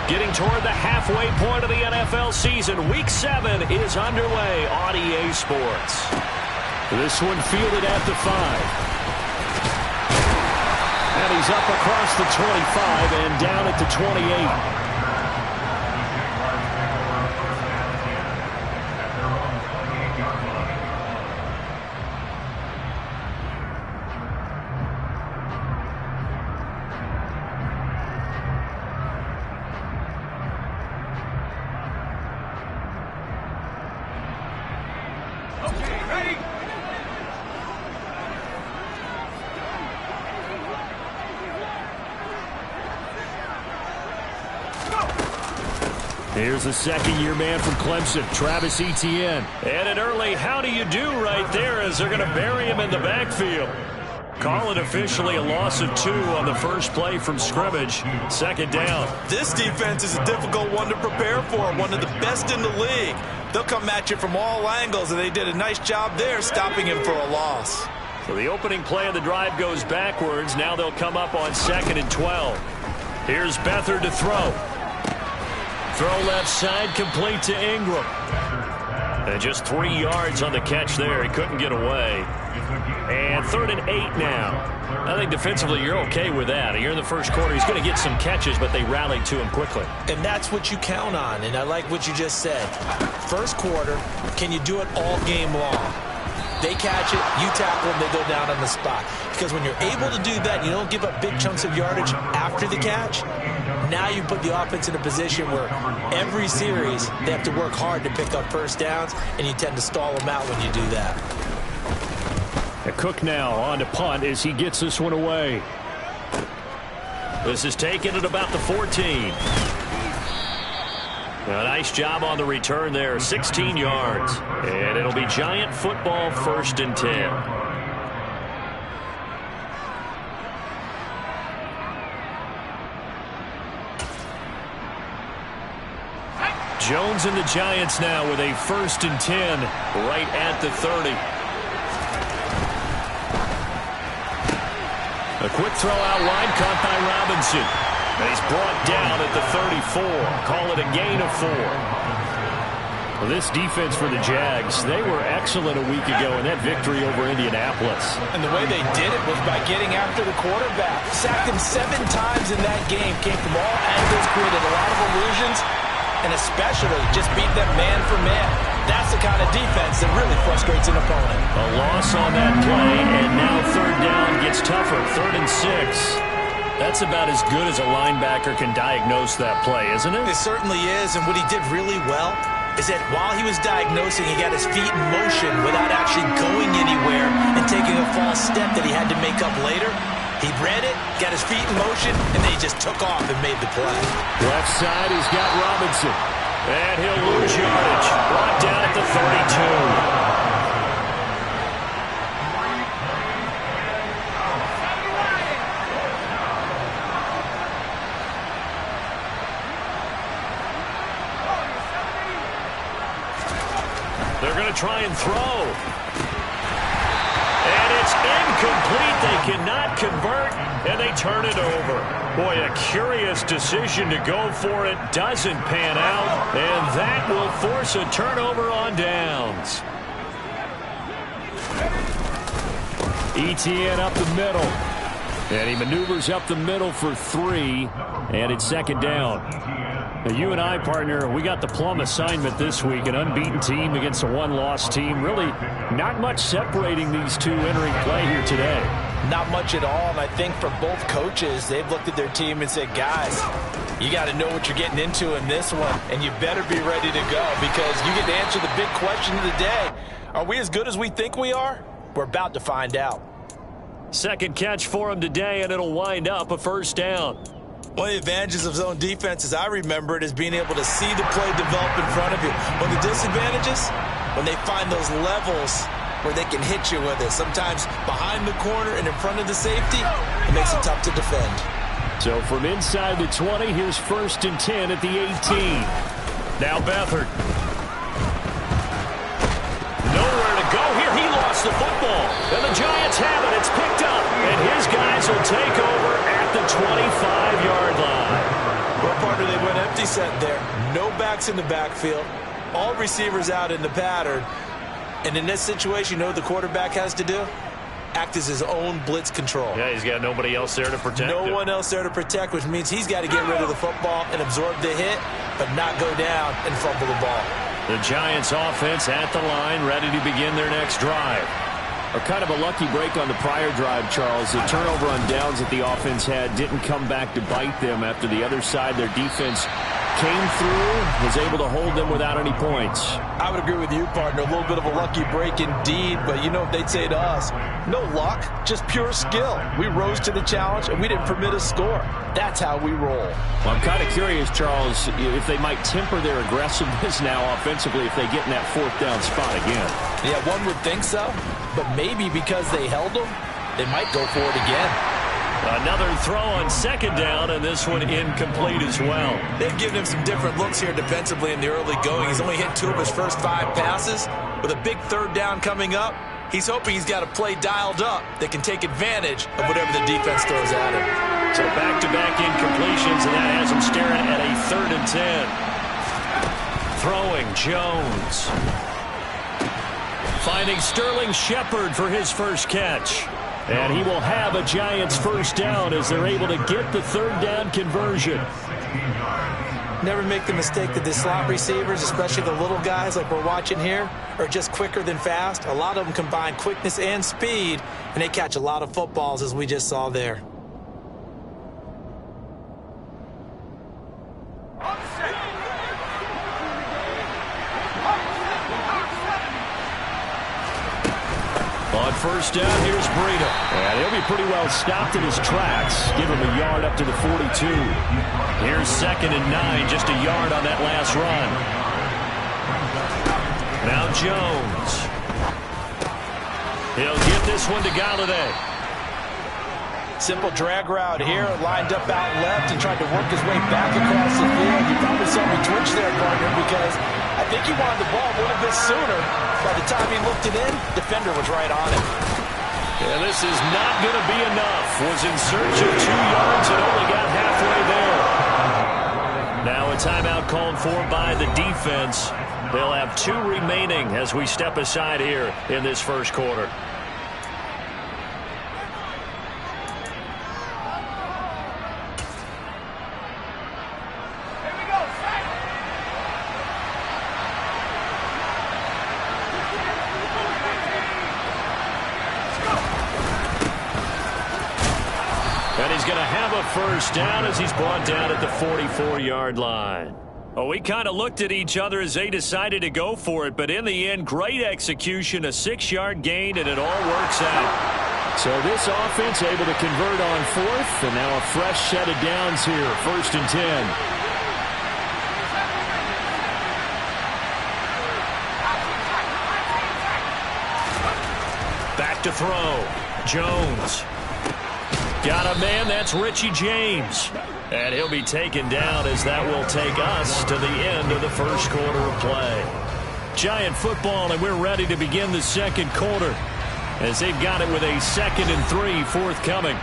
Getting toward the halfway point of the NFL season. Week 7 is underway on EA Sports. This one fielded at the 5. And he's up across the 25 and down at the 28. Here's the second-year man from Clemson, Travis Etienne. And an early how do you do right there as they're going to bury him in the backfield. Call it officially a loss of 2 on the first play from scrimmage. Second down. This defense is a difficult one to prepare for, one of the best in the league. They'll come at you from all angles, and they did a nice job there stopping him for a loss. So the opening play of the drive goes backwards. Now they'll come up on 2nd and 12. Here's Beathard to throw. Throw left side, complete to Ingram. And just 3 yards on the catch there. He couldn't get away. And 3rd and 8 now. I think defensively you're okay with that. Here in the first quarter, he's going to get some catches, but they rallied to him quickly. And that's what you count on, and I like what you just said. First quarter, can you do it all game long? They catch it, you tackle them, they go down on the spot. Because when you're able to do that, you don't give up big chunks of yardage after the catch. Now you put the offense in a position where every series they have to work hard to pick up first downs, and you tend to stall them out when you do that. Cook now on to punt as he gets this one away. This is taken at about the 14. A nice job on the return there, 16 yards. And it'll be Giant football, 1st and 10. Jones and the Giants now with a 1st and 10 right at the 30. A quick throw out wide caught by Robinson. And he's brought down at the 34. Call it a gain of 4. Well, this defense for the Jags, they were excellent a week ago in that victory over Indianapolis. And the way they did it was by getting after the quarterback. Sacked him 7 times in that game. Came from all angles, created a lot of illusions, and especially just beat them man for man. That's the kind of defense that really frustrates an opponent. A loss on that play, and now 3rd down gets tougher. 3rd and 6. That's about as good as a linebacker can diagnose that play, isn't it? It certainly is, and what he did really well is that while he was diagnosing, he got his feet in motion without actually going anywhere and taking a false step that he had to make up later. He read it, got his feet in motion, and then he just took off and made the play. Left side, he's got Robinson. And he'll lose yardage. Brought down at the 32. They're going to try and throw. And it's incomplete. They cannot convert, and they turn it over. Boy, a curious decision to go for it. Doesn't pan out, and that will force a turnover on downs. Etienne up the middle. And he maneuvers up the middle for 3, and it's 2nd down. Now, you and I, partner, we got the plum assignment this week. An unbeaten team against a 1-loss team. Really not much separating these two entering play here today. Not much at all, and I think for both coaches, they've looked at their team and said, guys, you got to know what you're getting into in this one, and you better be ready to go because you get to answer the big question of the day. Are we as good as we think we are? We're about to find out. Second catch for him today, and it'll wind up a 1st down. One of the advantages of zone defense, as I remember it, is being able to see the play develop in front of you. One of the disadvantages, when they find those levels where they can hit you with it, sometimes behind the corner and in front of the safety, it makes it tough to defend. So from inside the 20, here's 1st and 10 at the 18. Now Beathard. Nowhere to go here. He lost the football. And the Giants have it. It's picked up. And his guys will take over at the 25-yard line. Well, partner, they went empty set there. No backs in the backfield. All receivers out in the pattern. And in this situation, you know what the quarterback has to do? Act as his own blitz control. Yeah, he's got nobody else there to protect him. No one else there to protect, which means he's got to get rid of the football and absorb the hit, but not go down and fumble the ball. The Giants offense at the line, ready to begin their next drive. A kind of a lucky break on the prior drive, Charles. The turnover on downs that the offense had didn't come back to bite them after the other side. Their defense came through, was able to hold them without any points. I would agree with you, partner. A little bit of a lucky break indeed, but you know what they'd say to us? No luck, just pure skill. We rose to the challenge, and we didn't permit a score. That's how we roll. Well, I'm kind of curious, Charles, if they might temper their aggressiveness now offensively if they get in that fourth down spot again. Yeah, one would think so, but maybe because they held them, they might go for it again. Another throw on second down, and this one incomplete as well. They've given him some different looks here defensively in the early going. He's only hit 2 of his first 5 passes. With a big third down coming up, he's hoping he's got a play dialed up that can take advantage of whatever the defense throws at him. So back-to-back incompletions, and that has him staring at a 3rd and 10. Throwing Jones. Finding Sterling Shepard for his first catch. And he will have a Giants first down as they're able to get the 3rd down conversion. Never make the mistake that the slot receivers, especially the little guys like we're watching here, are just quicker than fast. A lot of them combine quickness and speed, and they catch a lot of footballs, as we just saw there. On first down, here's Breida. And he'll be pretty well stopped in his tracks. Give him a yard up to the 42. Here's 2nd and 9, just a yard on that last run. Now Jones. He'll get this one to Galladay. Simple drag route here, lined up out left and tried to work his way back across the field. You probably saw me twitch there, partner, because I think he wanted the ball a little bit sooner. By the time he looked it in, defender was right on it. And this is not going to be enough. Was in search of 2 yards and only got halfway there. Now a timeout called for by the defense. They'll have 2 remaining as we step aside here in this first quarter. And he's going to have a first down as he's brought down at the 44-yard line. Well, we kind of looked at each other as they decided to go for it, but in the end, great execution, a 6-yard gain, and it all works out. So this offense able to convert on 4th, and now a fresh set of downs here, 1st and 10. Back to throw. Jones. Got a man, that's Richie James. And he'll be taken down as that will take us to the end of the first quarter of play. Giant football, and we're ready to begin the second quarter as they've got it with a 2nd and 3 forthcoming.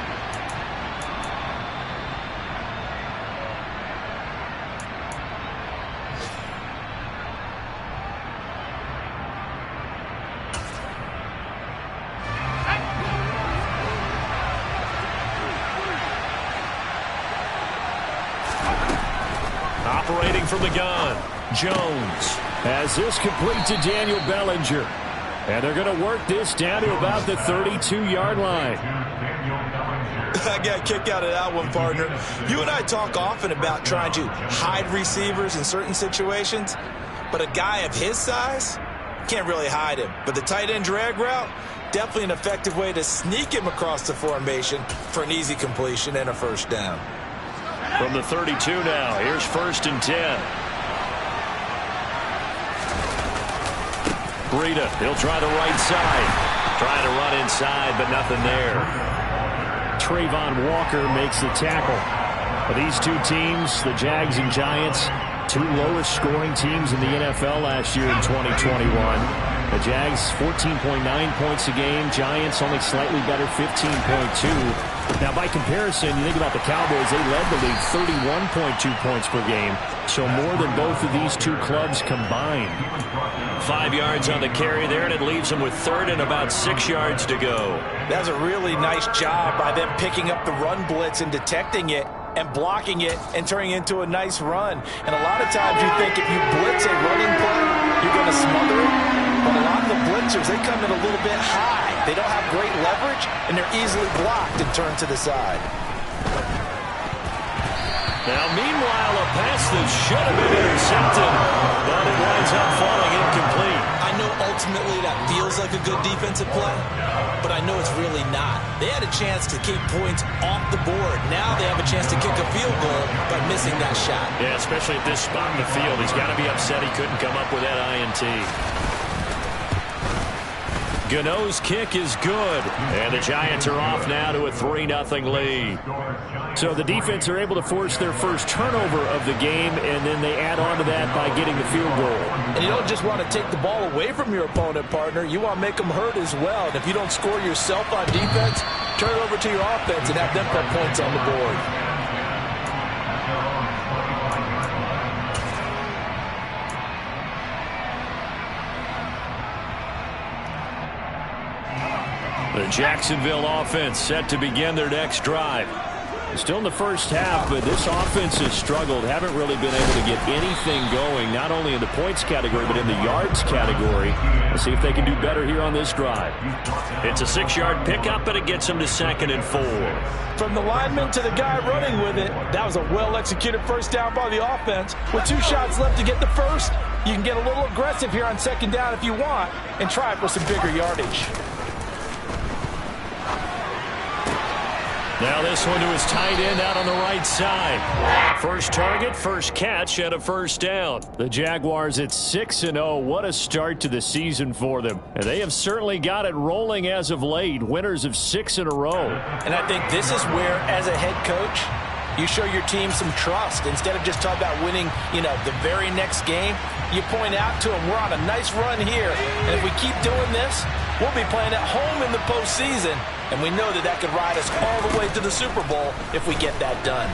Operating from the gun, Jones has this complete to Daniel Bellinger. And they're going to work this down to about the 32-yard line. I got a kick out of that one, partner. You and I talk often about trying to hide receivers in certain situations, but a guy of his size can't really hide him. But the tight end drag route, definitely an effective way to sneak him across the formation for an easy completion and a first down. From the 32 now, here's 1st and 10. Breida, he'll try the right side. Trying to run inside, but nothing there. Trayvon Walker makes the tackle. These 2 teams, the Jags and Giants, 2 lowest scoring teams in the NFL last year in 2021. The Jags 14.9 points a game. Giants only slightly better, 15.2. Now, by comparison, you think about the Cowboys, they led the league 31.2 points per game. So more than both of these two clubs combined. 5 yards on the carry there, and it leaves them with third and about 6 yards to go. That's a really nice job by them picking up the run blitz and detecting it and blocking it and turning it into a nice run. And a lot of times you think if you blitz a running play, you're going to smother it. But a lot of the blitzers, they come in a little bit high. They don't have great leverage, and they're easily blocked and turned to the side. Now, meanwhile, a pass that should have been intercepted, but it winds up falling incomplete. I know ultimately that feels like a good defensive play, but I know it's really not. They had a chance to keep points off the board. Now they have a chance to kick a field goal by missing that shot. Yeah, especially at this spot in the field. He's got to be upset he couldn't come up with that INT. Gano's kick is good, and the Giants are off now to a 3-0 lead. So the defense are able to force their first turnover of the game, and then they add on to that by getting the field goal. And you don't just want to take the ball away from your opponent, partner. You want to make them hurt as well. And if you don't score yourself on defense, turn it over to your offense and have them put points on the board. The Jacksonville offense set to begin their next drive. Still in the first half, but this offense has struggled. Haven't really been able to get anything going, not only in the points category, but in the yards category. Let's see if they can do better here on this drive. It's a 6-yard pickup, and it gets them to 2nd and 4. From the lineman to the guy running with it, that was a well-executed first down by the offense. With 2 shots left to get the first, you can get a little aggressive here on 2nd down if you want and try for some bigger yardage. Now this one to his tight end out on the right side. First target, first catch, and a first down. The Jaguars at 6-0. What a start to the season for them. And they have certainly got it rolling as of late. Winners of 6 in a row. And I think this is where, as a head coach, you show your team some trust. Instead of just talking about winning, the very next game, you point out to them, we're on a nice run here. And if we keep doing this, we'll be playing at home in the postseason. And we know that could ride us all the way to the Super Bowl if we get that done.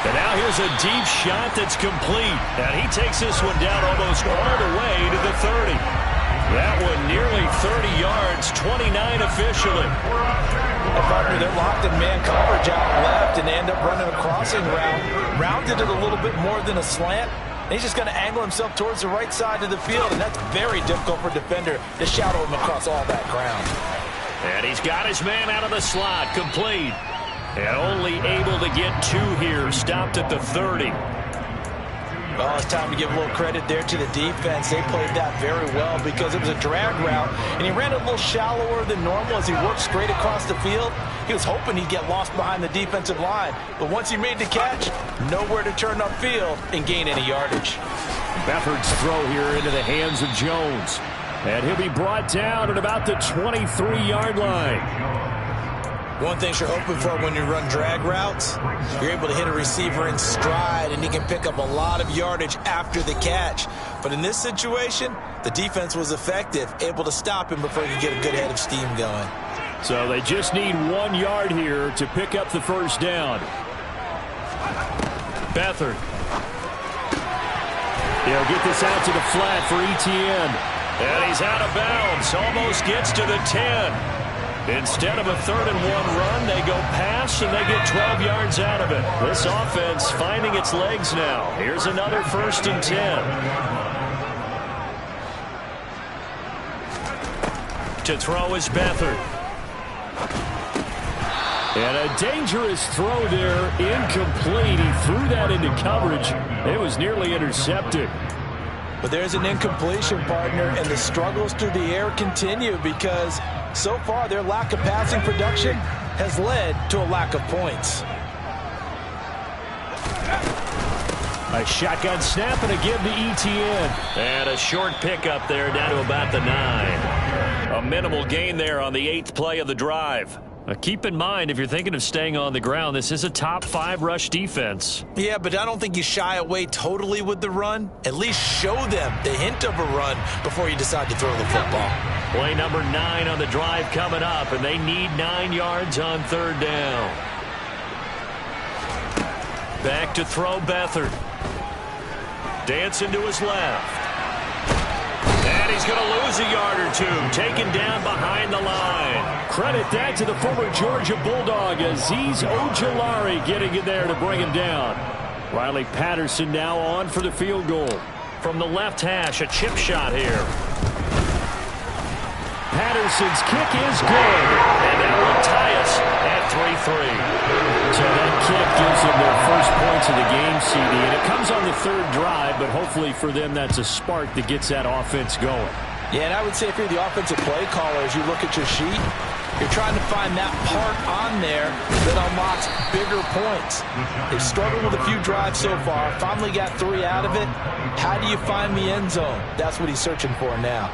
And now here's a deep shot that's complete. And he takes this one down almost all the way to the 30. That one nearly 30 yards, 29 officially. Partner, they're locked in man coverage out left, and they end up running a crossing route. Rounded it a little bit more than a slant. And he's just going to angle himself towards the right side of the field, and that's very difficult for a defender to shadow him across all that ground. And he's got his man out of the slot, complete. And only able to get 2 here, stopped at the 30. Well, it's time to give a little credit there to the defense. They played that very well because it was a drag route, and he ran it a little shallower than normal as he worked straight across the field. He was hoping he'd get lost behind the defensive line, but once he made the catch, nowhere to turn upfield and gain any yardage. Beathard's throw here into the hands of Jones, and he'll be brought down at about the 23-yard line. One thing you're hoping for when you run drag routes, you're able to hit a receiver in stride, and he can pick up a lot of yardage after the catch. But in this situation, the defense was effective, able to stop him before he could get a good head of steam going. So they just need 1 yard here to pick up the first down. Beathard. He'll get this out to the flat for Etienne. And he's out of bounds, almost gets to the 10. Instead of a 3rd and 1 run, they go pass, and they get 12 yards out of it. This offense finding its legs now. Here's another 1st and 10. To throw is Beathard. And a dangerous throw there, incomplete. He threw that into coverage. It was nearly intercepted. But there's an incompletion, partner, and the struggles through the air continue because so far their lack of passing production has led to a lack of points. A shotgun snap and a give to Etienne. And a short pickup there down to about the 9. A minimal gain there on the 8th play of the drive. Keep in mind, if you're thinking of staying on the ground, this is a top 5 rush defense. Yeah, but I don't think you shy away totally with the run. At least show them the hint of a run before you decide to throw the football. Play number 9 on the drive coming up, and they need 9 yards on 3rd down. Back to throw Beathard. Dancing to his left. And he's going to lose a yard or 2. Taken down behind the line. Credit that to the former Georgia Bulldog, Azeez Ojulari getting in there to bring him down. Riley Patterson now on for the field goal. From the left hash, a chip shot here. Patterson's kick is good. And that will tie us at 3-3. So that kick gives them their first points of the game, CD. And it comes on the 3rd drive, but hopefully for them that's a spark that gets that offense going. Yeah, and I would say if you're the offensive play caller, as you look at your sheet, you're trying to find that part on there that unlocks bigger points. They've struggled with a few drives so far, finally got 3 out of it. How do you find the end zone? That's what he's searching for now.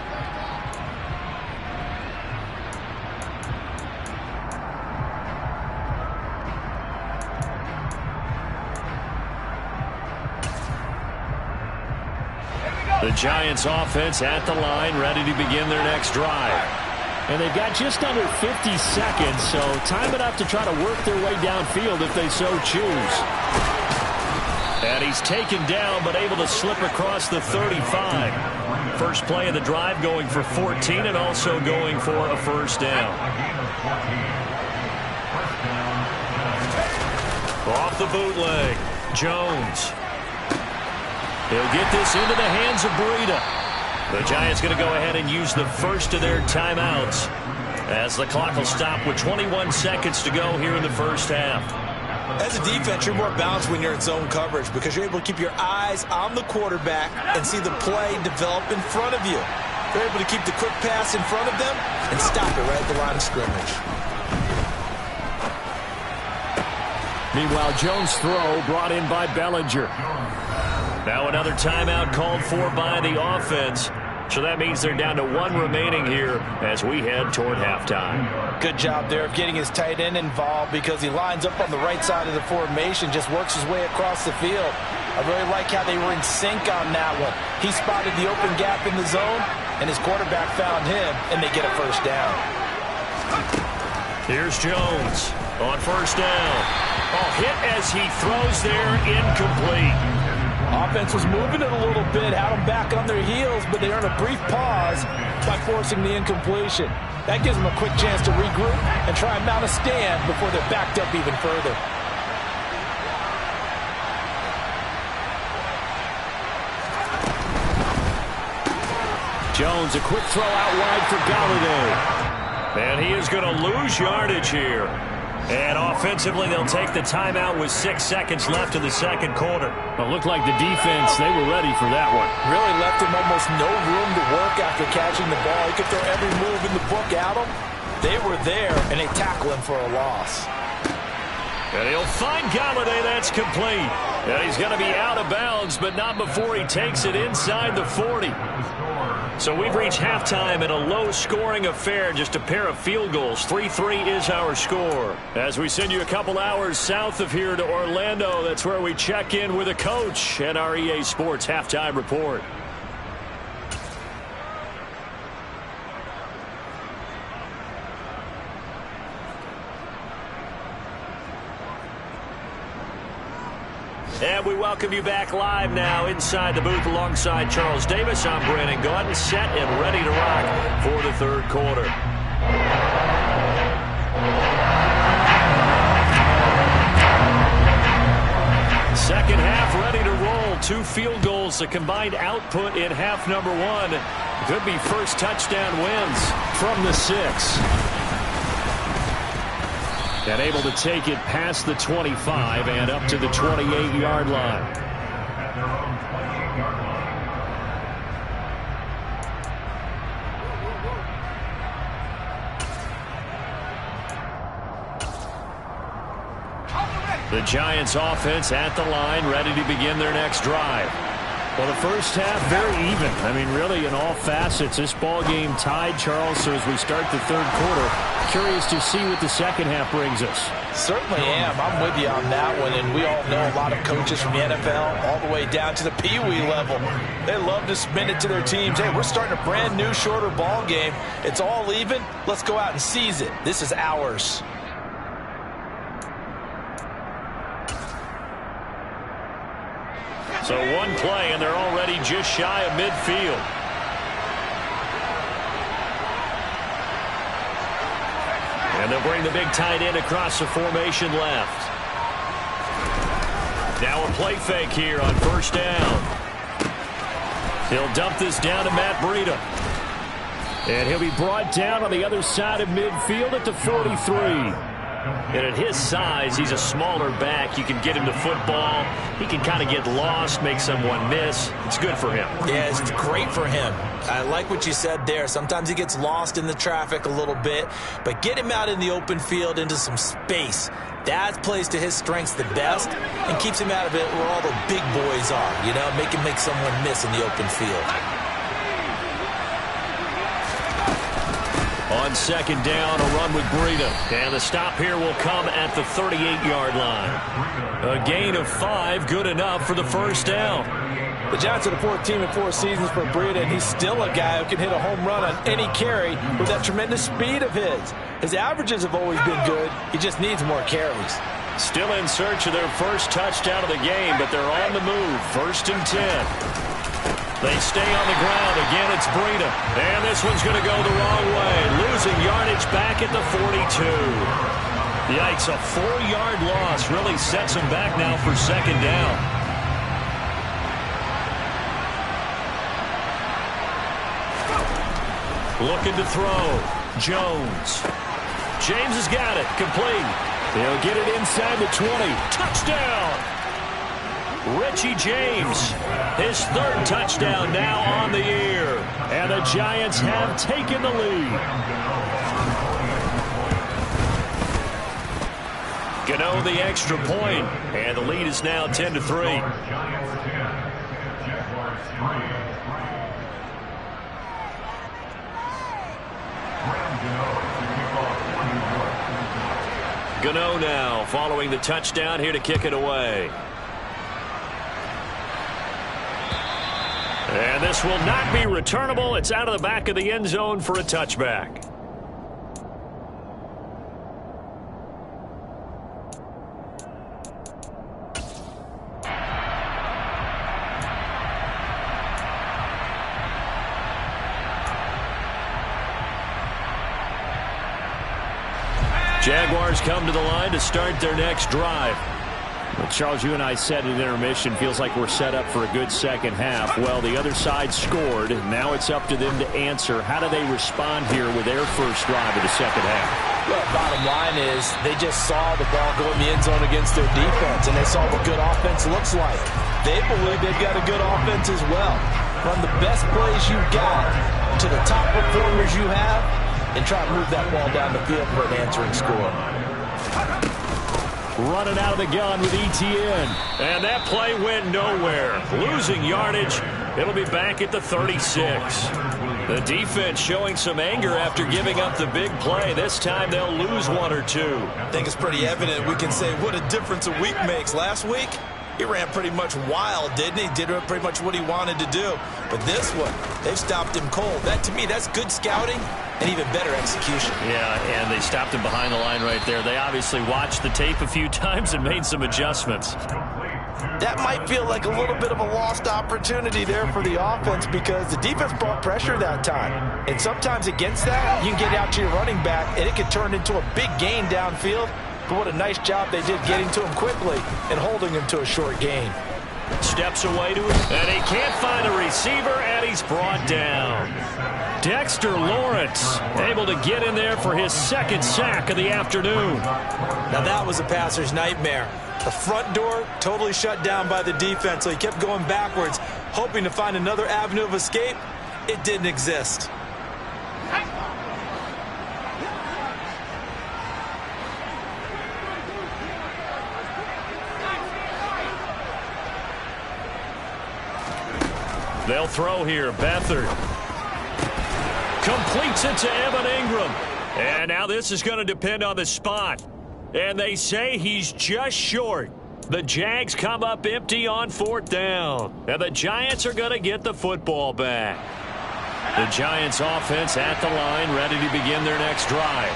The Giants offense at the line, ready to begin their next drive. And they've got just under 50 seconds, so time enough to try to work their way downfield if they so choose. And he's taken down, but able to slip across the 35. First play of the drive going for 14 and also going for a 1st down. Off the bootleg, Jones. He'll get this into the hands of Breida. The Giants going to go ahead and use the first of their timeouts as the clock will stop with 21 seconds to go here in the 1st half. As a defense, you're more balanced when you're in zone coverage because you're able to keep your eyes on the quarterback and see the play develop in front of you. You're able to keep the quick pass in front of them and stop it right at the line of scrimmage. Meanwhile, Jones' throw brought in by Bellinger. Now another timeout called for by the offense. So that means they're down to 1 remaining here as we head toward halftime. Good job there of getting his tight end involved because he lines up on the right side of the formation, just works his way across the field. I really like how they were in sync on that one. He spotted the open gap in the zone, and his quarterback found him, and they get a 1st down. Here's Jones on 1st down. Oh, hit as he throws there, incomplete. Offense was moving it a little bit, had them back on their heels, but they earned a brief pause by forcing the incompletion. That gives them a quick chance to regroup and try and mount a stand before they're backed up even further. Jones, a quick throw out wide for Golladay. And he is going to lose yardage here. And offensively, they'll take the timeout with 6 seconds left in the 2nd quarter. It looked like the defense, they were ready for that one. Really left him almost no room to work after catching the ball. He could throw every move in the book at him. They were there, and they tackle him for a loss. And he'll find Golladay. That's complete. And he's going to be out of bounds, but not before he takes it inside the 40. So we've reached halftime in a low-scoring affair, just a pair of field goals. 3-3 is our score. As we send you a couple hours south of here to Orlando, that's where we check in with a coach at our EA Sports Halftime Report. And we welcome you back live now inside the booth alongside Charles Davis. I'm Brandon Gaudin, set and ready to rock for the 3rd quarter. Second half ready to roll. 2 field goals, a combined output in half number 1. Could be first touchdown wins from the 6. And able to take it past the 25 and up to the 28-yard line. The Giants offense at the line, ready to begin their next drive. Well, the first half, very even. I mean, really, in all facets, this ball game tied, Charles. So as we start the third quarter, curious to see what the second half brings us. Certainly am. I'm with you on that one. And we all know a lot of coaches from the NFL all the way down to the Pee-wee level. They love to submit it to their teams. Hey, we're starting a brand new, shorter ball game. It's all even. Let's go out and seize it. This is ours. So one play, and they're already just shy of midfield. And they'll bring the big tight end across the formation left. Now a play fake here on first down. He'll dump this down to Matt Breida. And he'll be brought down on the other side of midfield at the 43. And at his size, he's a smaller back. You can get him to football. He can kind of get lost, make someone miss. It's good for him. Yeah, it's great for him. I like what you said there. Sometimes he gets lost in the traffic a little bit, but get him out in the open field into some space. That plays to his strengths the best and keeps him out of it where all the big boys are, you know, make him make someone miss in the open field. On second down, a run with Breida. And the stop here will come at the 38-yard line. A gain of 5, good enough for the first down. The Giants are the fourth team in 4 seasons for Breida, and he's still a guy who can hit a home run on any carry with that tremendous speed of his. His averages have always been good. He just needs more carries. Still in search of their first touchdown of the game, but they're on the move. 1st and 10. They stay on the ground. Again, it's Breida. And this one's going to go the wrong way. Losing yardage back at the 42. Yikes, a 4-yard loss really sets him back now for second down. Looking to throw. Jones. James has got it. Complete. He'll get it inside the 20. Touchdown! Richie James, his 3rd touchdown now on the year. And the Giants have taken the lead. Gano the extra point, and the lead is now 10-3. Gano now following the touchdown here to kick it away. And this will not be returnable. It's out of the back of the end zone for a touchback. Jaguars come to the line to start their next drive. Well, Charles, you and I said at intermission, feels like we're set up for a good second half. Well, the other side scored. Now it's up to them to answer. How do they respond here with their first drive of the second half? Well, bottom line is they just saw the ball go in the end zone against their defense, and they saw what good offense looks like. They believe they've got a good offense as well. Run the best plays you've got to the top performers you have, and try to move that ball down the field for an answering score. Running out of the gun with Etienne. And that play went nowhere. Losing yardage. It'll be back at the 36. The defense showing some anger after giving up the big play. This time they'll lose 1 or 2. I think it's pretty evident. We can say what a difference a week makes. Last week, he ran pretty much wild, didn't he? Did pretty much what he wanted to do. But this one, they've stopped him cold. That, to me, that's good scouting and even better execution. Yeah, and they stopped him behind the line right there. They obviously watched the tape a few times and made some adjustments. That might feel like a little bit of a lost opportunity there for the offense because the defense brought pressure that time. And sometimes against that, you can get out to your running back, and it can turn into a big gain downfield. But what a nice job they did getting to him quickly and holding him to a short gain. Steps away to him, and he can't find a receiver, and he's brought down. Dexter Lawrence able to get in there for his 2nd sack of the afternoon. Now that was a passer's nightmare. The front door totally shut down by the defense, so he kept going backwards, hoping to find another avenue of escape. It didn't exist. They'll throw here. Beathard completes it to Evan Ingram. And now this is going to depend on the spot. And they say he's just short. The Jags come up empty on 4th down. And the Giants are going to get the football back. The Giants offense at the line, ready to begin their next drive.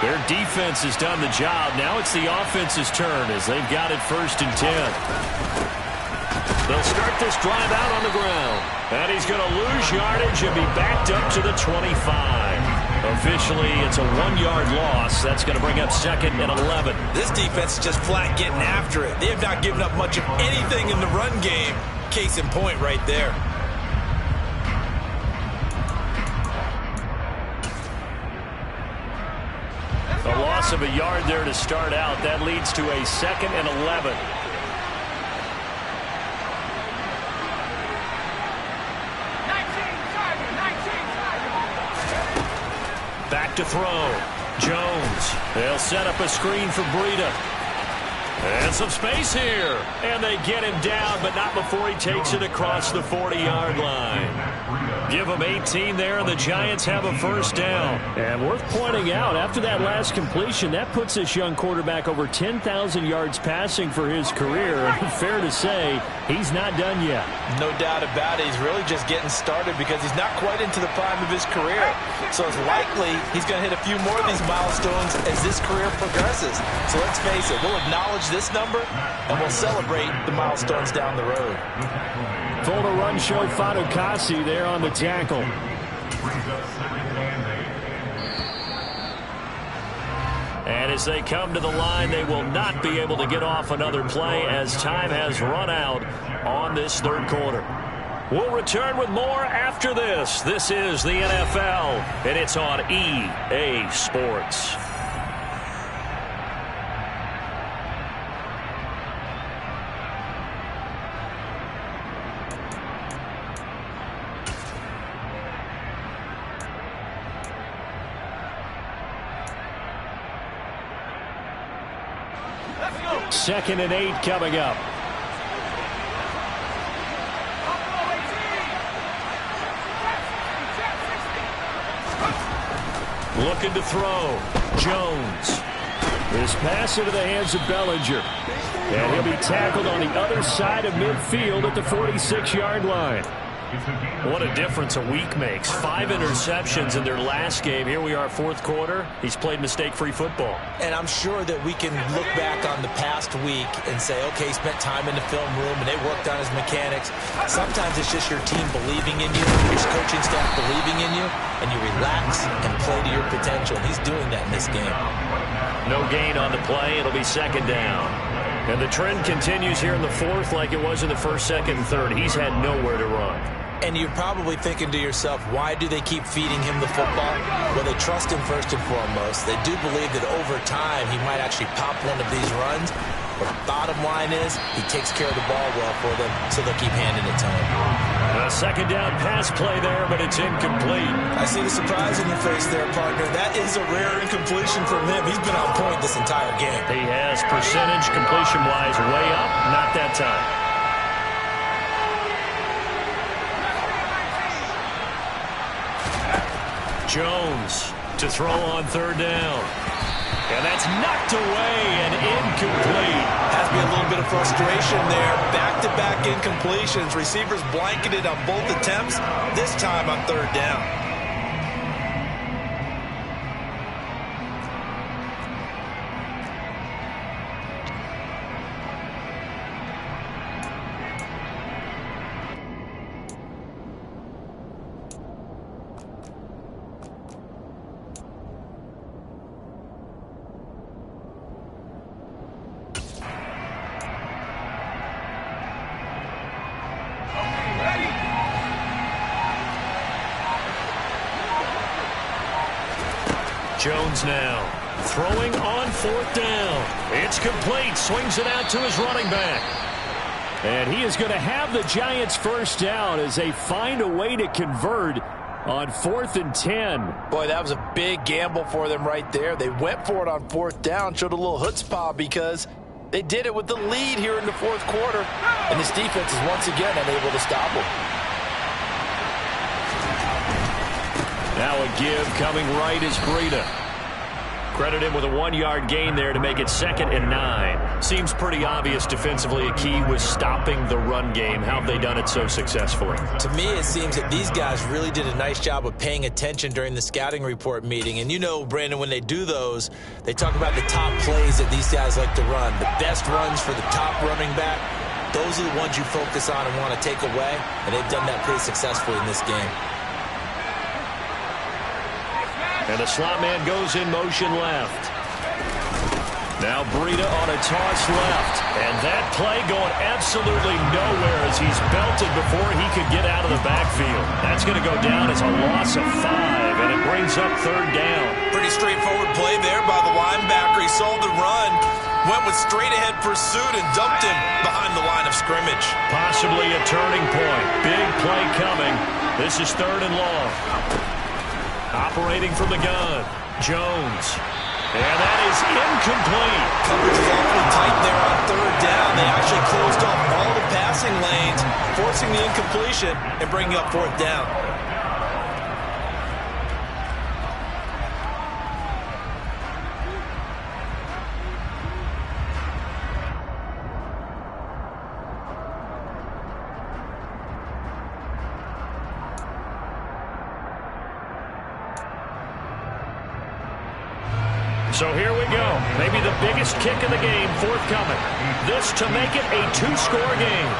Their defense has done the job. Now it's the offense's turn as they've got it 1st and 10. They'll start this drive out on the ground. And he's going to lose yardage and be backed up to the 25. Officially, it's a 1-yard loss. That's going to bring up 2nd and 11. This defense is just flat getting after it. They have not given up much of anything in the run game. Case in point right there. A loss of a yard there to start out. That leads to a 2nd and 11. Back to throw. Jones. They'll set up a screen for Breida. And some space here. And they get him down, but not before he takes it across the 40-yard line. Give them 18 there, and the Giants have a 1st down. And worth pointing out, after that last completion, that puts this young quarterback over 10,000 yards passing for his career. Fair to say, he's not done yet. No doubt about it. He's really just getting started because he's not quite into the prime of his career. So it's likely he's going to hit a few more of these milestones as this career progresses. So let's face it, we'll acknowledge this number, and we'll celebrate the milestones down the road. Full to run show Fatukasi there on the tackle. And as they come to the line, they will not be able to get off another play as time has run out on this 3rd quarter. We'll return with more after this. This is the NFL, and it's on EA Sports. Second and 8 coming up. Looking to throw. Jones. This pass into the hands of Bellinger. And he'll be tackled on the other side of midfield at the 46-yard line. What a difference a week makes. 5 interceptions in their last game. Here we are, 4th quarter. He's played mistake-free football. And I'm sure that we can look back on the past week and say, okay, he spent time in the film room and they worked on his mechanics. Sometimes it's just your team believing in you, your coaching staff believing in you, and you relax and play to your potential. And he's doing that in this game. No gain on the play. It'll be 2nd down. And the trend continues here in the 4th like it was in the 1st, 2nd, and 3rd. He's had nowhere to run. And you're probably thinking to yourself, why do they keep feeding him the football? Well, they trust him first and foremost. They do believe that over time he might actually pop one of these runs. But the bottom line is he takes care of the ball well for them, so they'll keep handing it to him. A 2nd down pass play there, but it's incomplete. I see the surprise in your face there, partner. That is a rare incompletion from him. He's been on point this entire game. He has percentage completion-wise way up. Not that time. Jones to throw on 3rd down. And that's knocked away and incomplete. Has to be a little bit of frustration there. Back-to-back incompletions. Receivers blanketed on both attempts, this time on 3rd down. Jones now throwing on 4th down. It's complete. Swings it out to his running back. And he is going to have the Giants 1st down as they find a way to convert on 4th and 10. Boy, that was a big gamble for them right there. They went for it on 4th down, showed a little chutzpah because they did it with the lead here in the 4th quarter. And this defense is once again unable to stop them. Now a give coming right is Breida. Credit him with a 1-yard gain there to make it 2nd and 9. Seems pretty obvious defensively a key was stopping the run game. How have they done it so successfully? To me, it seems that these guys really did a nice job of paying attention during the scouting report meeting. And you know, Brandon, when they do those, they talk about the top plays that these guys like to run. The best runs for the top running back, those are the ones you focus on and want to take away. And they've done that pretty successfully in this game. And the slot man goes in motion left. Now Breida on a toss left. And that play going absolutely nowhere as he's belted before he could get out of the backfield. That's going to go down as a loss of 5, and it brings up 3rd down. Pretty straightforward play there by the linebacker. He saw the run, went with straight-ahead pursuit, and dumped him behind the line of scrimmage. Possibly a turning point. Big play coming. This is 3rd and long. Operating from the gun, Jones. And that is incomplete. Coverage is awfully tight there on 3rd down. They actually closed off all the passing lanes, forcing the incompletion and bringing up 4th down. So here we go. Maybe the biggest kick of the game forthcoming. This to make it a 2-score game.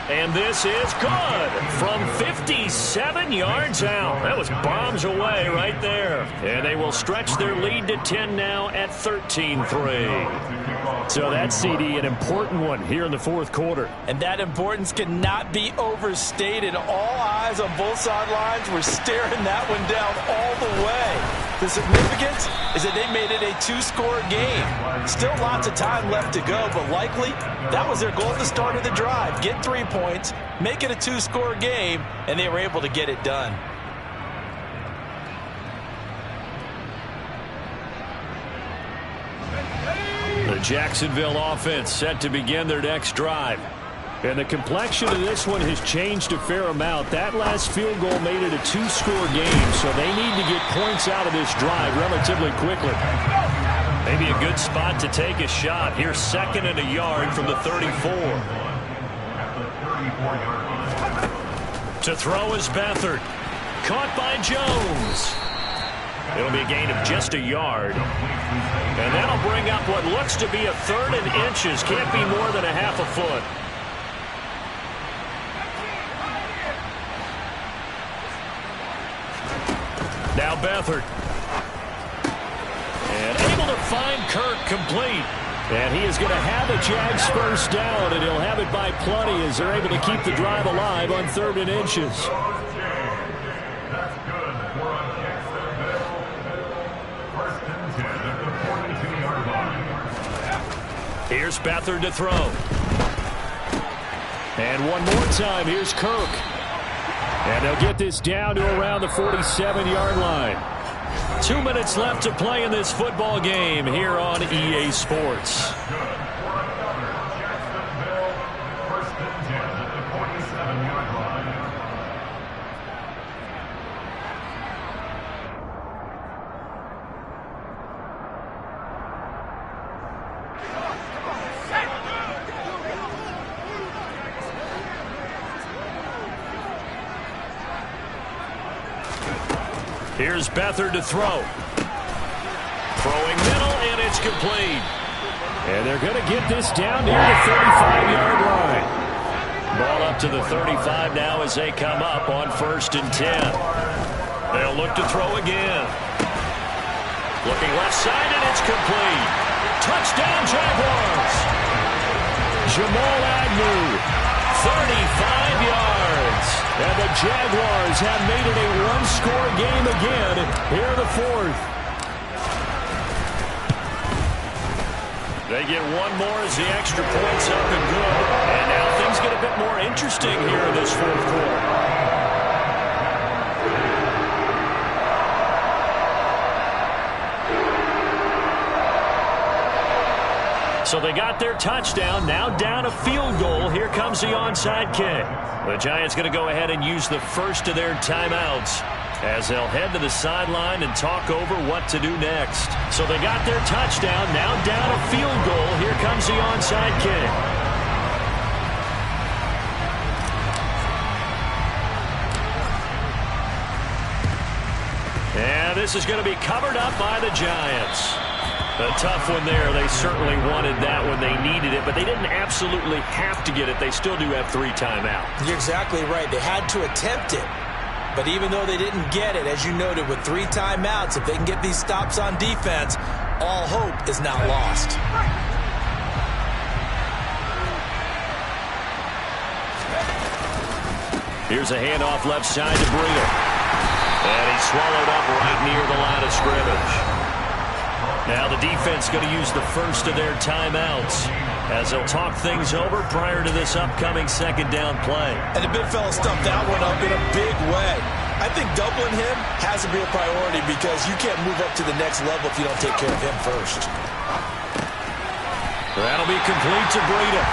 And this is good from 57 yards out. That was bombs away right there. And they will stretch their lead to 10 now at 13-3. So that's, CD, an important one here in the 4th quarter. And that importance cannot be overstated. All eyes on both sidelines were staring that one down all the way. The significance is that they made it a 2-score game. Still lots of time left to go, but likely that was their goal at the start of the drive. Get 3 points, make it a 2-score game, and they were able to get it done. The Jacksonville offense set to begin their next drive. And the complexion of this one has changed a fair amount. That last field goal made it a 2-score game, so they need to get points out of this drive relatively quickly. Maybe a good spot to take a shot. Here's 2nd and a yard from the 34. To throw is Beathard. Caught by Jones. It'll be a gain of just a yard. And that'll bring up what looks to be a 3rd and inches. Can't be more than a half a foot. Now Beathard. And able to find Kirk complete. And he is going to have the Jags first down, and he'll have it by plenty as they're able to keep the drive alive on 3rd and inches. Here's Beathard to throw. And one more time, here's Kirk. And they'll get this down to around the 47-yard line. 2 minutes left to play in this football game here on EA Sports. Here's Beathard to throw. Throwing middle, and it's complete. And they're going to get this down near the 35-yard line. Ball up to the 35 now as they come up on 1st and 10. They'll look to throw again. Looking left side, and it's complete. Touchdown, Jaguars. Jamal Agnew, 35 yards. And the Jaguars have made it a 1-score game again here in the 4th. They get one more as the extra point's up and good. And now things get a bit more interesting here in this 4th quarter. So they got their touchdown, now down a field goal. Here comes the onside kick. The Giants going to go ahead and use the first of their timeouts as they'll head to the sideline and talk over what to do next. So they got their touchdown, now down a field goal. Here comes the onside kick. And this is going to be covered up by the Giants. A tough one there. They certainly wanted that when they needed it, but they didn't absolutely have to get it. They still do have 3 timeouts. You're exactly right. They had to attempt it. But even though they didn't get it, as you noted, with 3 timeouts, if they can get these stops on defense, all hope is not lost. Here's a handoff left side to Breida. And he's swallowed up right near the line of scrimmage. Now the defense going to use the first of their timeouts as they'll talk things over prior to this upcoming second down play. And the big fella stuffed that one up in a big way. I think doubling him has to be a priority because you can't move up to the next level if you don't take care of him first. That'll be complete to Breida.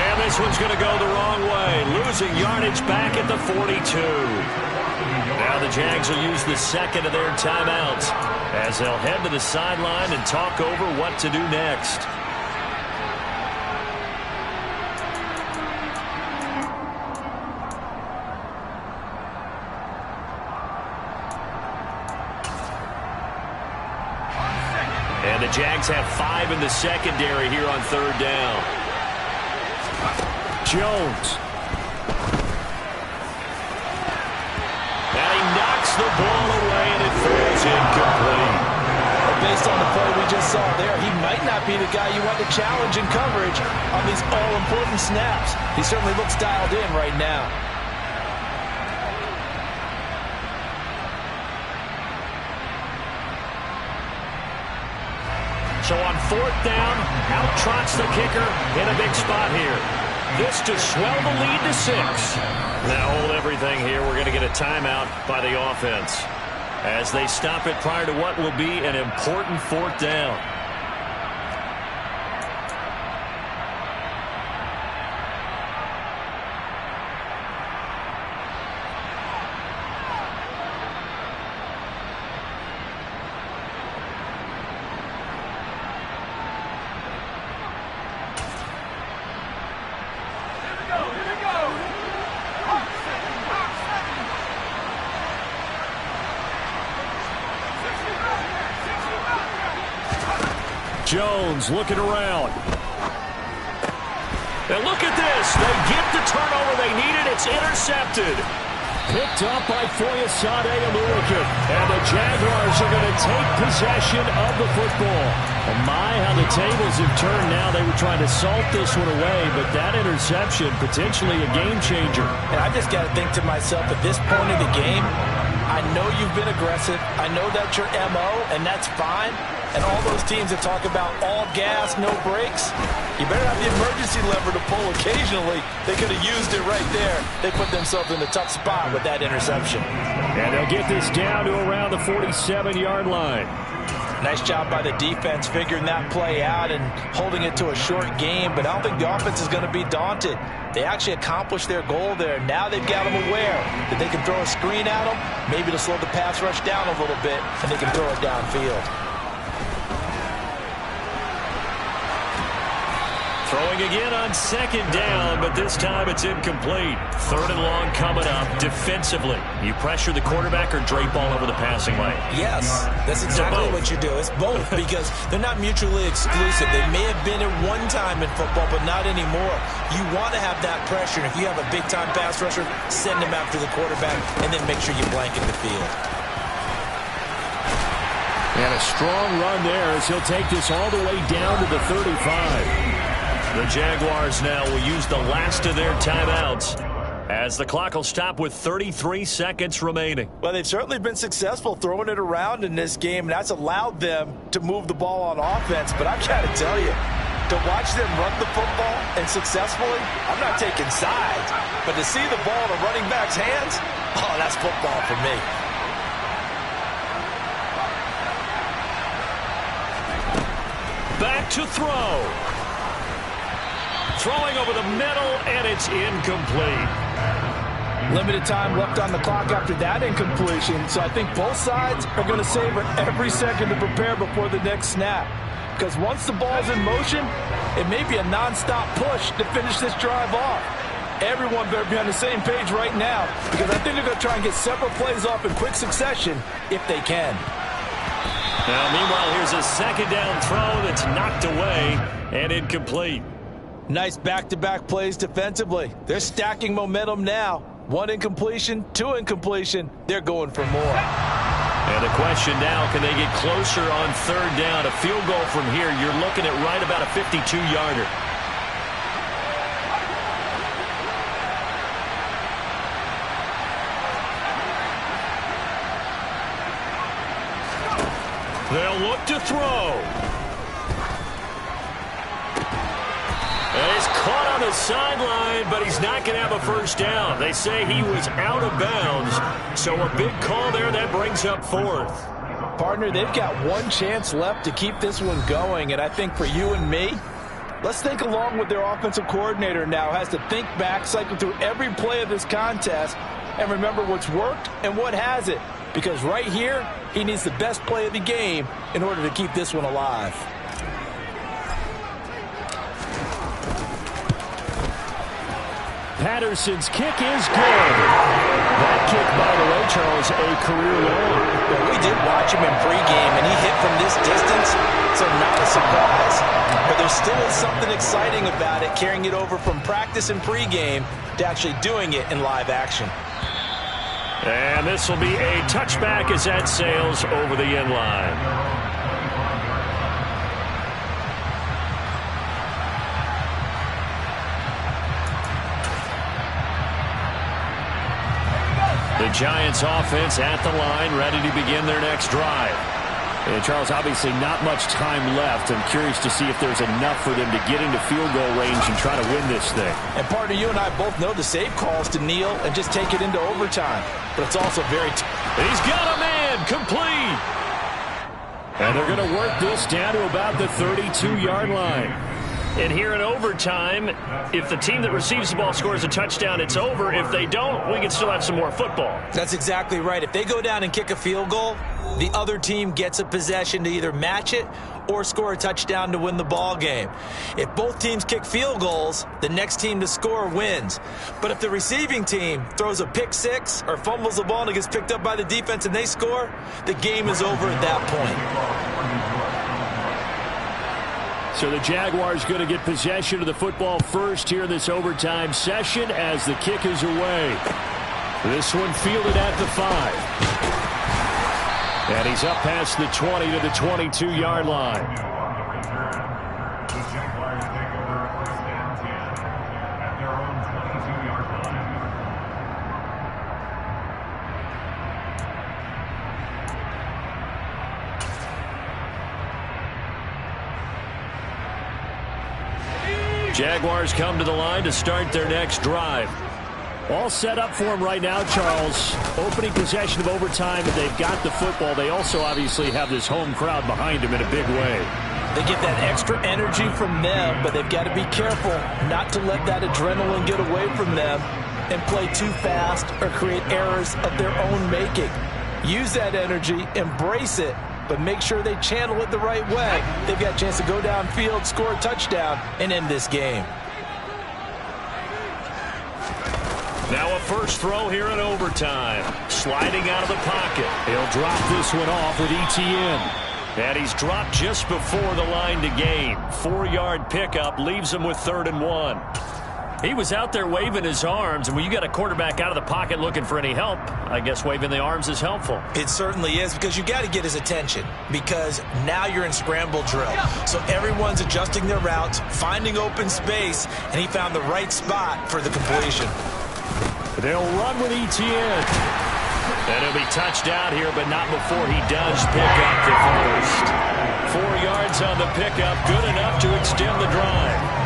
And this one's going to go the wrong way, losing yardage back at the 42. Now the Jags will use the second of their timeouts as they'll head to the sideline and talk over what to do next. And the Jags have 5 in the secondary here on third down. Jones. And he knocks the ball away, and it falls incomplete. Well, based on the play we just saw there, he might not be the guy you want to challenge in coverage on these all-important snaps. He certainly looks dialed in right now. So on fourth down, out trots the kicker in a big spot here. This to swell the lead to 6. Now hold everything here. We're going to get a timeout by the offense as they stop it prior to what will be an important fourth down. Jones looking around. And look at this. They get the turnover they needed. It's intercepted. Picked up by Foyesade Oluokun. And the Jaguars are going to take possession of the football. And my, how the tables have turned now. They were trying to salt this one away, but that interception, potentially a game changer. And I just got to think to myself, at this point in the game, I know you've been aggressive. I know that's your MO, and that's fine. And all those teams that talk about all gas, no brakes, you better have the emergency lever to pull occasionally. They could have used it right there. They put themselves in a tough spot with that interception. And they'll get this down to around the 47-yard line. Nice job by the defense figuring that play out and holding it to a short game, but I don't think the offense is going to be daunted. They actually accomplished their goal there. Now they've got them aware that they can throw a screen at them, maybe to slow the pass rush down a little bit, and they can throw it downfield. Throwing again on second down, but this time it's incomplete. Third and long coming up. Defensively, you pressure the quarterback or drape all over the passing lane? Yes, that's exactly what you do. It's both because they're not mutually exclusive. They may have been at one time in football, but not anymore. You want to have that pressure. And if you have a big-time pass rusher, send him after the quarterback and then make sure you blanket the field. And a strong run there as he'll take this all the way down to the 35. The Jaguars now will use the last of their timeouts as the clock will stop with 33 seconds remaining. Well, they've certainly been successful throwing it around in this game, and that's allowed them to move the ball on offense. But I've got to tell you, to watch them run the football and successfully, I'm not taking sides, but to see the ball in a running back's hands, oh, that's football for me. Back to throw. Throwing over the middle, and it's incomplete. Limited time left on the clock after that incompletion, so I think both sides are going to savor every second to prepare before the next snap. Because once the ball's in motion, it may be a nonstop push to finish this drive off. Everyone better be on the same page right now, because I think they're going to try and get several plays off in quick succession if they can. Now, meanwhile, here's a second down throw that's knocked away and incomplete. Nice back-to-back plays defensively. They're stacking momentum now. 1 incompletion, 2 incompletion. They're going for more. And the question now, can they get closer on third down? A field goal from here, you're looking at right about a 52-yarder. They'll look to throw. And he's caught on the sideline, but he's not going to have a first down. They say he was out of bounds, so a big call there that brings up 4th. Partner, they've got 1 chance left to keep this one going, and I think for you and me, let's think along with their offensive coordinator now. Has to think back, cycle through every play of this contest, and remember what's worked and what hasn't. Because right here, he needs the best play of the game in order to keep this one alive. Patterson's kick is good. That kick, by the way, Charles, a career long. Well, we did watch him in pregame, and he hit from this distance, so not a surprise. But there still is something exciting about it, carrying it over from practice and pregame to actually doing it in live action. And this will be a touchback as that sails over the end line. The Giants offense at the line, ready to begin their next drive. And Charles, obviously not much time left. I'm curious to see if there's enough for them to get into field goal range and try to win this thing. And partner, you and I both know the save calls to kneel and just take it into overtime. But it's also very... He's got a man, complete. And they're going to work this down to about the 32-yard line. And here in overtime, if the team that receives the ball scores a touchdown, it's over. If they don't, we can still have some more football. That's exactly right. If they go down and kick a field goal, the other team gets a possession to either match it or score a touchdown to win the ball game. If both teams kick field goals, the next team to score wins. But if the receiving team throws a pick six or fumbles the ball and it gets picked up by the defense and they score, the game is over at that point. So the Jaguars going to get possession of the football first here in this overtime session as the kick is away. This one fielded at the 5. And he's up past the 20 to the 22-yard line. Jaguars come to the line to start their next drive. All set up for them right now, Charles. Opening possession of overtime, and they've got the football. They also obviously have this home crowd behind them in a big way. They get that extra energy from them, but they've got to be careful not to let that adrenaline get away from them and play too fast or create errors of their own making. Use that energy, embrace it, but make sure they channel it the right way. They've got a chance to go downfield, score a touchdown, and end this game. Now a first throw here in overtime. Sliding out of the pocket. He'll drop this one off with Etienne. And he's dropped just before the line to gain. 4-yard pickup leaves him with 3rd and 1. He was out there waving his arms, and when you got a quarterback out of the pocket looking for any help, I guess waving the arms is helpful. It certainly is, because you got to get his attention, because now you're in scramble drill. So everyone's adjusting their routes, finding open space, and he found the right spot for the completion. They'll run with Etienne. And he'll be touched out here, but not before he does pick up the first. 4 yards on the pickup, good enough to extend the drive.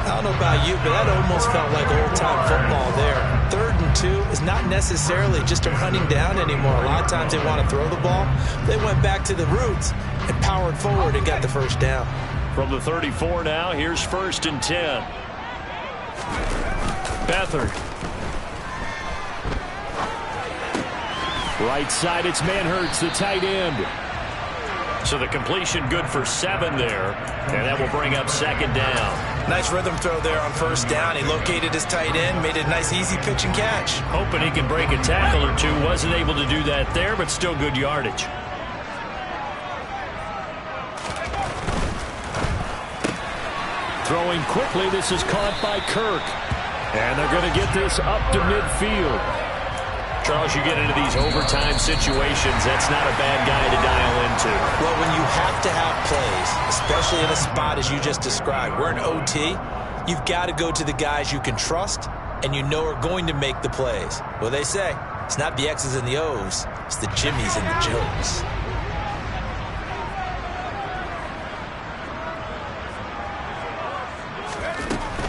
I don't know about you, but that almost felt like old-time football there. 3rd and 2 is not necessarily just a running down anymore. A lot of times they want to throw the ball. They went back to the roots and powered forward and got the first down. From the 34 now, here's 1st and 10. Beathard. Right side, it's Manhertz, the tight end. So the completion good for 7 there, and that will bring up 2nd down. Nice rhythm throw there on 1st down. He located his tight end, made it a nice easy pitch and catch. Hoping he can break a tackle or two. Wasn't able to do that there, but still good yardage. Throwing quickly, this is caught by Kirk. And they're going to get this up to midfield. Charles, you get into these overtime situations, that's not a bad guy to dial into. Well, when you have to have plays, especially in a spot as you just described, we're in OT, you've got to go to the guys you can trust and you know are going to make the plays. Well, they say it's not the X's and the O's, it's the Jimmies and the Joes.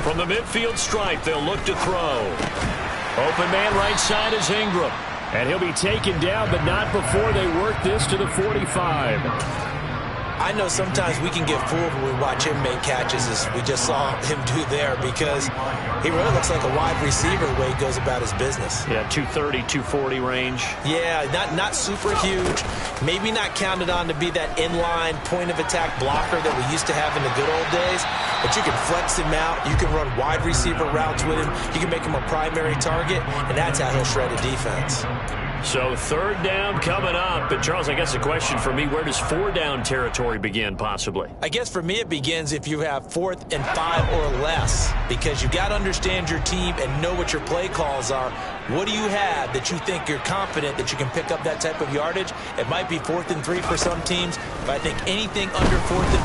From the midfield stripe, they'll look to throw. Open man right side is Ingram. And he'll be taken down, but not before they work this to the 45. I know sometimes we can get fooled when we watch him make catches as we just saw him do there because he really looks like a wide receiver the way he goes about his business. Yeah, 230, 240 range. Yeah, not super huge. Maybe not counted on to be that inline point-of-attack blocker that we used to have in the good old days. But you can flex him out. You can run wide receiver routes with him. You can make him a primary target, and that's how he'll shred a defense. So 3rd down coming up. But, Charles, I guess the question for me, where does 4 down territory begin possibly? I guess for me it begins if you have 4th and 5 or less because you got to understand your team and know what your play calls are. What do you have that you think you're confident that you can pick up that type of yardage? It might be 4th and 3 for some teams, but I think anything under 4th and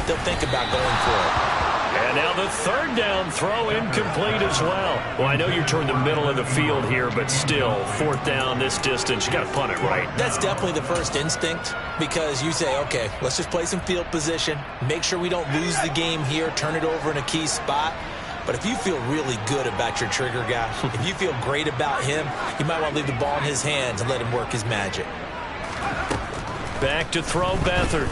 5, they'll think about going for it. And now the 3rd down throw incomplete as well. Well, I know you're toward the middle of the field here, but still, 4th down this distance, you got to punt it right. That's definitely the first instinct because you say, okay, let's just play some field position, make sure we don't lose the game here, turn it over in a key spot. But if you feel really good about your trigger guy, if you feel great about him, you might want to leave the ball in his hands and let him work his magic. Back to throw Beathard.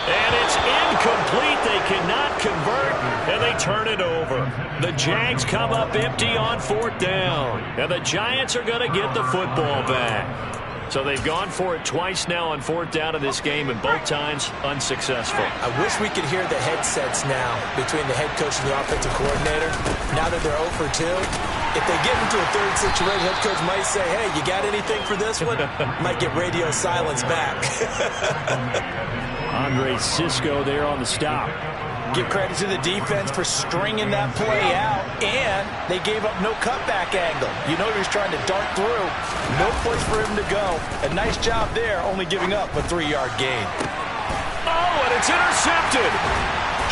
And it's incomplete. They cannot convert, and they turn it over. The Jags come up empty on 4th down, and the Giants are going to get the football back. So they've gone for it twice now on 4th down in this game, and both times unsuccessful. I wish we could hear the headsets now between the head coach and the offensive coordinator. Now that they're 0 for 2, if they get into a 3rd situation, head coach might say, hey, you got anything for this one? Might get radio silence back. Andre Cisco there on the stop. Give credit to the defense for stringing that play out, and they gave up no cutback angle. You know he was trying to dart through. No place for him to go. A nice job there, only giving up a 3-yard gain. Oh, and it's intercepted.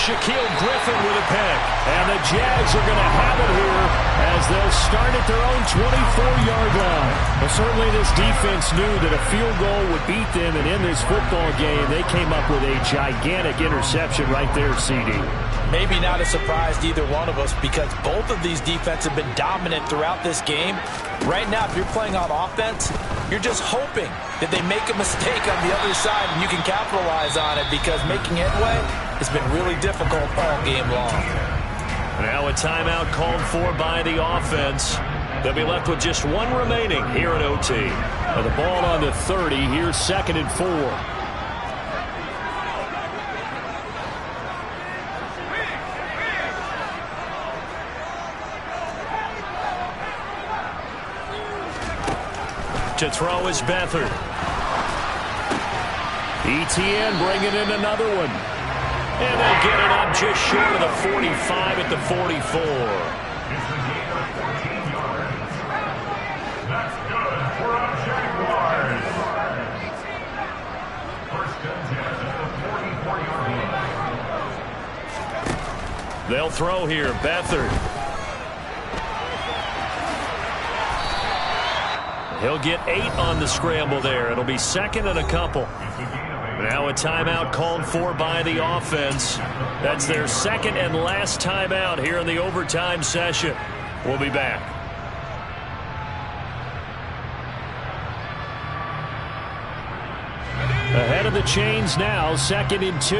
Shaquille Griffin with a pick. And the Jags are going to have it here as they'll start at their own 24-yard line. Well, certainly this defense knew that a field goal would beat them, and in this football game, they came up with a gigantic interception right there, CD. Maybe not a surprise to either one of us because both of these defenses have been dominant throughout this game. Right now, if you're playing on offense, you're just hoping that they make a mistake on the other side and you can capitalize on it because making headway has been really difficult all game long. Now a timeout called for by the offense. They'll be left with just 1 remaining here at OT. Now the ball on the 30. Here's 2nd and 4. To throw is Beathard. ETN bringing in another one. And they'll get it up just short of the 45 at the 44. That's good for a Jaguars. First and 10 at the 44-yard line. They'll throw here. Beathard. He'll get 8 on the scramble there. It'll be 2nd and a couple. Now a timeout called for by the offense. That's their 2nd and last timeout here in the overtime session. We'll be back. Ahead of the chains now, 2nd and 2.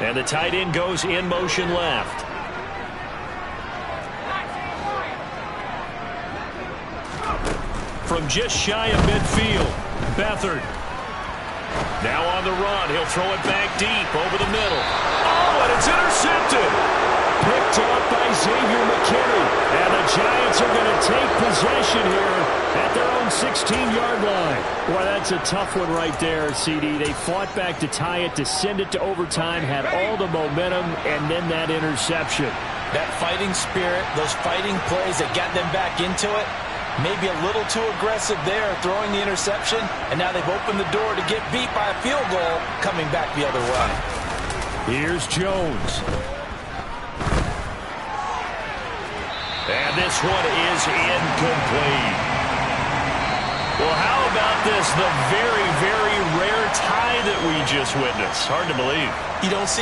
And the tight end goes in motion left. From just shy of midfield, Beathard. Now on the run. He'll throw it back deep over the middle. Oh, and it's intercepted. Picked up by Xavier McKinney. And the Giants are going to take possession here at their own 16-yard line. Boy, that's a tough one right there, CD. They fought back to tie it, to send it to overtime, had all the momentum, and then that interception. That fighting spirit, those fighting plays that got them back into it, maybe a little too aggressive there, throwing the interception, and now they've opened the door to get beat by a field goal coming back the other way. Here's Jones. And this one is incomplete. Well, how about this? The very, very rare tie that we just witnessed. Hard to believe. You don't see it.